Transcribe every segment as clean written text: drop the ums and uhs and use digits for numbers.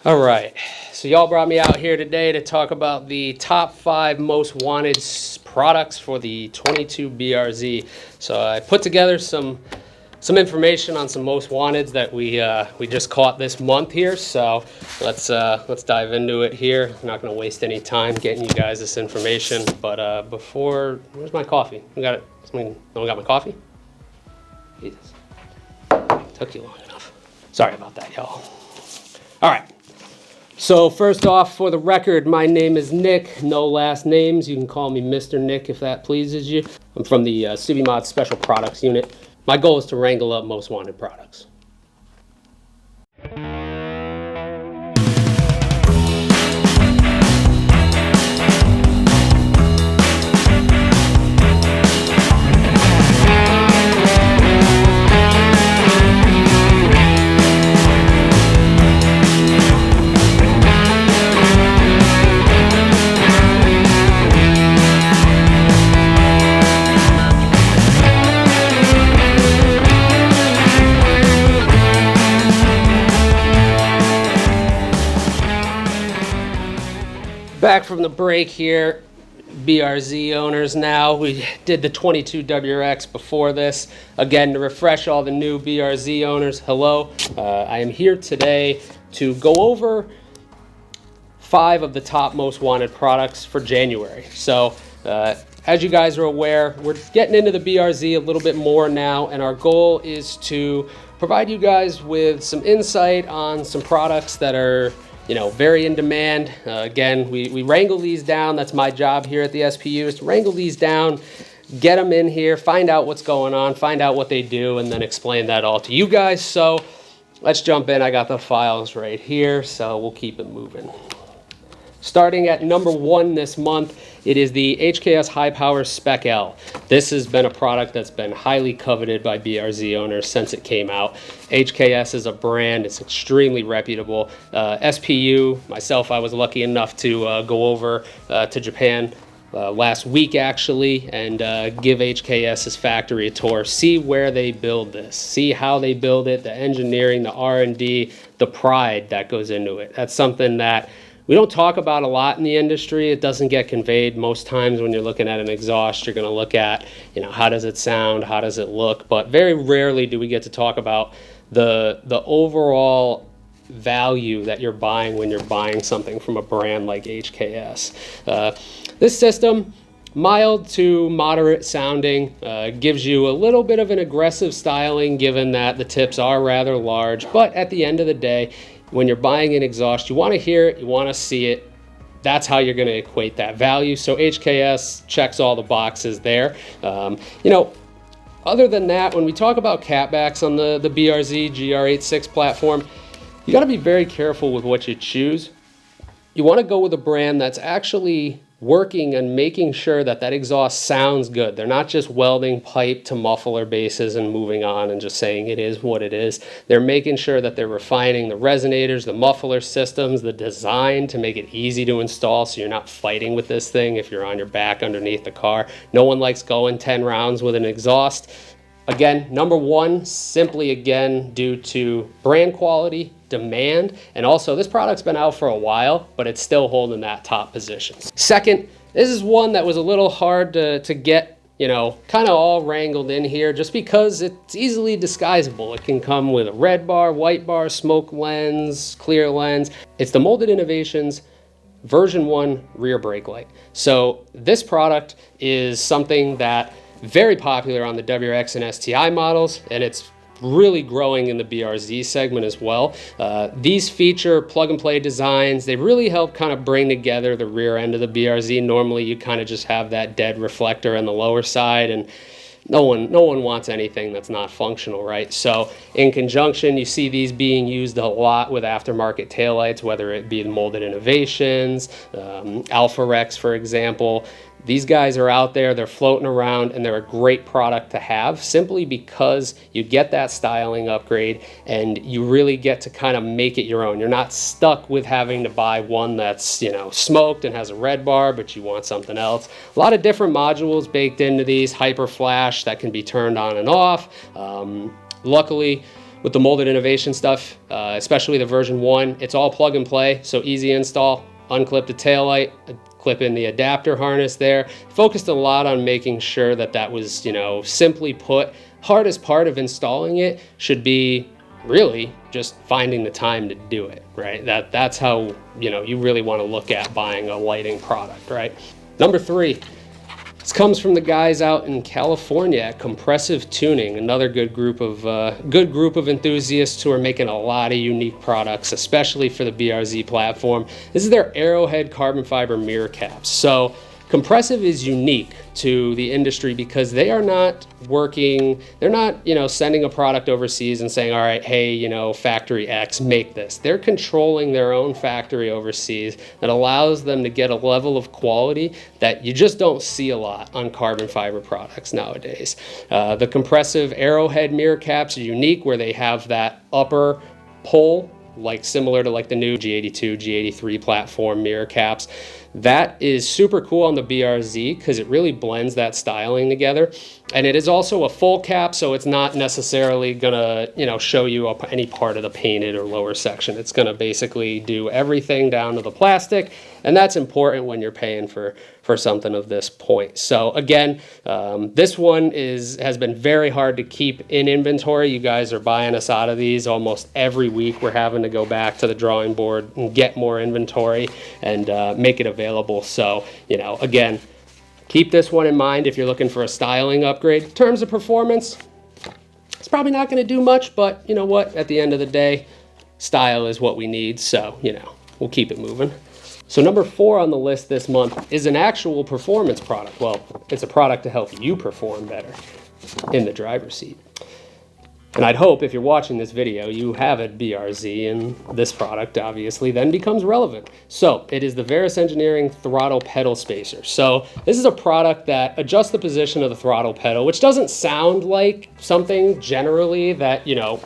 All right, so y'all brought me out here today to talk about the top 5 most wanted products for the 22 BRZ. So I put together some information on some most wanteds that we just caught this month here. So let's dive into it here. I'm not going to waste any time getting you guys this information. But before, where's my coffee? We got it. No one got my coffee? Jesus, took you long enough. Sorry about that, y'all. All right. So first off, for the record, my name is Nick, no last names. You can call me Mr. Nick if that pleases you. I'm from the Subimods Special Products Unit. My goal is to wrangle up most wanted products. Back from the break here, BRZ owners now. We did the 22 WRX before this. Again, to refresh all the new BRZ owners, hello. I am here today to go over 5 of the top most wanted products for January. So, as you guys are aware, we're getting into the BRZ a little bit more now, and our goal is to provide you guys with some insight on some products that are very in demand. Again, we wrangle these down. That's my job here at the SPU, is to wrangle these down, get them in here, find out what's going on, find out what they do, and then explain that all to you guys. So let's jump in. I got the files right here, so we'll keep it moving. Starting at number 1 this month, it is the HKS High Power Spec L. This has been a product that's been highly coveted by BRZ owners since it came out. HKS is a brand, it's extremely reputable. SPU, myself, I was lucky enough to go over to Japan last week actually, and give HKS's factory a tour, see where they build this, see how they build it, the engineering, the R&D, the pride that goes into it. That's something that we don't talk about a lot in the industry. It doesn't get conveyed. Most times when you're looking at an exhaust, you're going to look at, how does it sound, how does it look, but very rarely do we get to talk about the overall value that you're buying when you're buying something from a brand like HKS. This system, mild to moderate sounding, gives you a little bit of an aggressive styling given that the tips are rather large, but at the end of the day, when you're buying an exhaust, you want to hear it, you want to see it. That's how you're going to equate that value. So HKS checks all the boxes there. Other than that, when we talk about catbacks on the BRZ GR86 platform, you got to be very careful with what you choose. You want to go with a brand that's actually working and making sure that exhaust sounds good. They're not just welding pipe to muffler bases and moving on and just saying it is what it is. They're making sure that they're refining the resonators, the muffler systems, the design to make it easy to install so you're not fighting with this thing if you're on your back underneath the car. No one likes going 10 rounds with an exhaust. Again, number 1, simply again due to brand quality, demand, and also this product's been out for a while, but it's still holding that top position. Second, this is one that was a little hard to get, kind of all wrangled in here just because it's easily disguisable. It can come with a red bar, white bar, smoke lens, clear lens. It's the Molded Innovations version 1 rear brake light. So this product is something that very popular on the WRX and STI models, and it's really growing in the BRZ segment as well. These feature plug-and-play designs. They really help kind of bring together the rear end of the BRZ. Normally, you kind of just have that dead reflector on the lower side, and no one wants anything that's not functional, right? So in conjunction, you see these being used a lot with aftermarket taillights, whether it be the Molded Innovations, Alpha Rex, for example. These guys are out there, they're floating around, and they're a great product to have simply because you get that styling upgrade and you really get to kind of make it your own. You're not stuck with having to buy one that's, smoked and has a red bar, but you want something else. A lot of different modules baked into these, hyper flash that can be turned on and off. Luckily, with the molded innovation stuff, especially the version 1, it's all plug and play, so easy install. Unclip the taillight, clip in the adapter harness there. Focused a lot on making sure that that was, you know, simply put. Hardest part of installing it should be really just finding the time to do it, right? That's how, you know, you really want to look at buying a lighting product, right? Number 3. This comes from the guys out in California at Compressive Tuning, another good group of enthusiasts who are making a lot of unique products, especially for the BRZ platform. This is their Arrowhead carbon fiber mirror caps. So Compressive is unique to the industry because they are not working, they're not, you know, sending a product overseas and saying, all right, hey, you know, factory X, make this. They're controlling their own factory overseas that allows them to get a level of quality that you just don't see a lot on carbon fiber products nowadays. The Compressive Arrowhead mirror caps are unique where they have that upper pole, like similar to like the new G82, G83 platform mirror caps. That is super cool on the BRZ because it really blends that styling together. And it is also a full cap, so it's not necessarily gonna, you know, show you any part of the painted or lower section. It's gonna basically do everything down to the plastic, and that's important when you're paying for something of this point. So again, this one has been very hard to keep in inventory. You guys are buying us out of these almost every week. We're having to go back to the drawing board and get more inventory and make it available. So, you know, again, keep this one in mind if you're looking for a styling upgrade. In terms of performance, it's probably not going to do much, but you know what? At the end of the day, style is what we need. So, you know, we'll keep it moving. So number 4 on the list this month is an actual performance product. Well, it's a product to help you perform better in the driver's seat. And I'd hope if you're watching this video, you have a BRZ, and this product obviously then becomes relevant. So it is the Verus Engineering throttle pedal spacer. So this is a product that adjusts the position of the throttle pedal, which doesn't sound like something generally that, you know,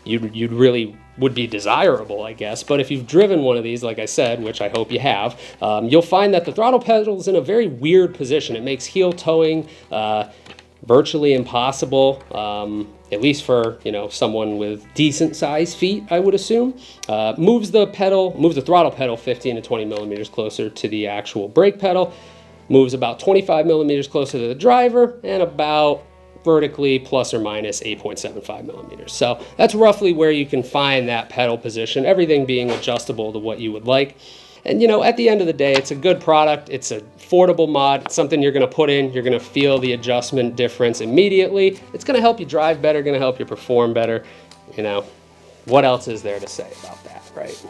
you'd really would be desirable, I guess. But if you've driven one of these, like I said, which I hope you have, you'll find that the throttle pedal is in a very weird position. It makes heel towing virtually impossible, at least for, you know, someone with decent sized feet, I would assume. Moves the throttle pedal 15 to 20 millimeters closer to the actual brake pedal, moves about 25 millimeters closer to the driver, and about vertically plus or minus 8.75 millimeters. So that's roughly where you can find that pedal position, everything being adjustable to what you would like. And, you know, at the end of the day, it's a good product. It's an affordable mod. It's something you're going to put in. You're going to feel the adjustment difference immediately. It's going to help you drive better, going to help you perform better. You know, what else is there to say about that, right?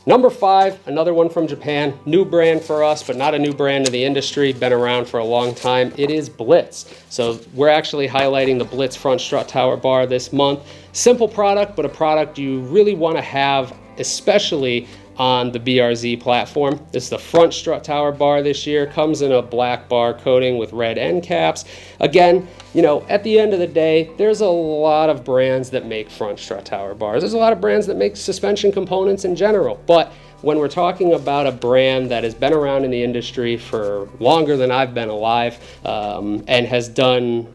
Number 5, another one from Japan, new brand for us, but not a new brand in the industry, been around for a long time. It is Blitz. So we're actually highlighting the Blitz front strut tower bar this month. Simple product, but a product you really want to have, especially on the BRZ platform. This is the front strut tower bar this year, comes in a black bar coating with red end caps. Again, you know, at the end of the day, there's a lot of brands that make front strut tower bars. There's a lot of brands that make suspension components in general, but when we're talking about a brand that has been around in the industry for longer than I've been alive, and has done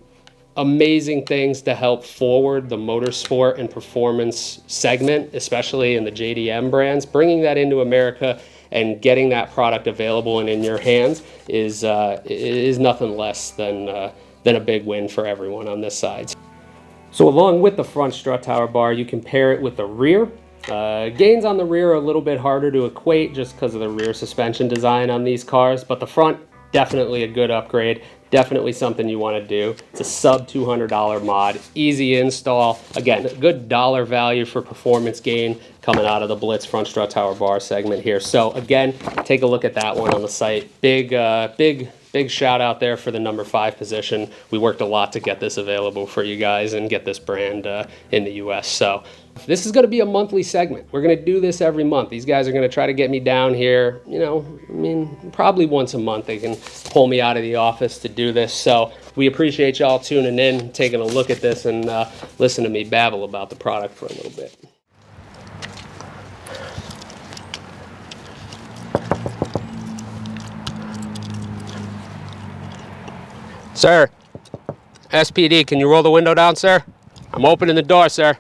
amazing things to help forward the motorsport and performance segment, especially in the JDM brands, bringing that into America and getting that product available and in your hands is nothing less than a big win for everyone on this side. So along with the front strut tower bar, you can pair it with the rear. Gains on the rear are a little bit harder to equate just because of the rear suspension design on these cars, but the front, definitely a good upgrade. Definitely something you want to do. It's a sub $200 mod, easy install. Again, good dollar value for performance gain coming out of the Blitz front strut tower bar segment here. So again, take a look at that one on the site. Big shout out there for the number 5 position. We worked a lot to get this available for you guys and get this brand in the US. So this is going to be a monthly segment. We're going to do this every month. These guys are going to try to get me down here, you know, I mean, probably once a month they can pull me out of the office to do this. So we appreciate y'all tuning in, taking a look at this, and listen to me babble about the product for a little bit. Sir, SPD, can you roll the window down, sir? I'm opening the door, sir.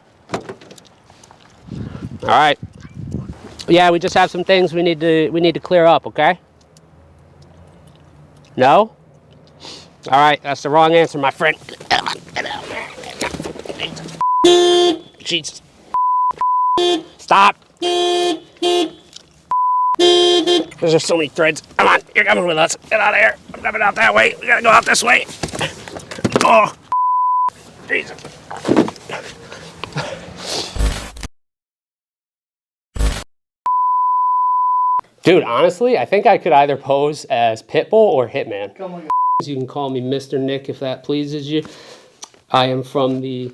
All right. Yeah, we just have some things we need to clear up, okay? No? All right, that's the wrong answer, my friend. Jesus. Stop. There's just so many threads. Come on, you're coming with us. Get out of here. I'm coming out that way. We gotta go out this way. Oh, Jesus. Dude, honestly, I think I could either pose as Pitbull or Hitman. Come on. You can call me Mr. Nick if that pleases you. I am from the...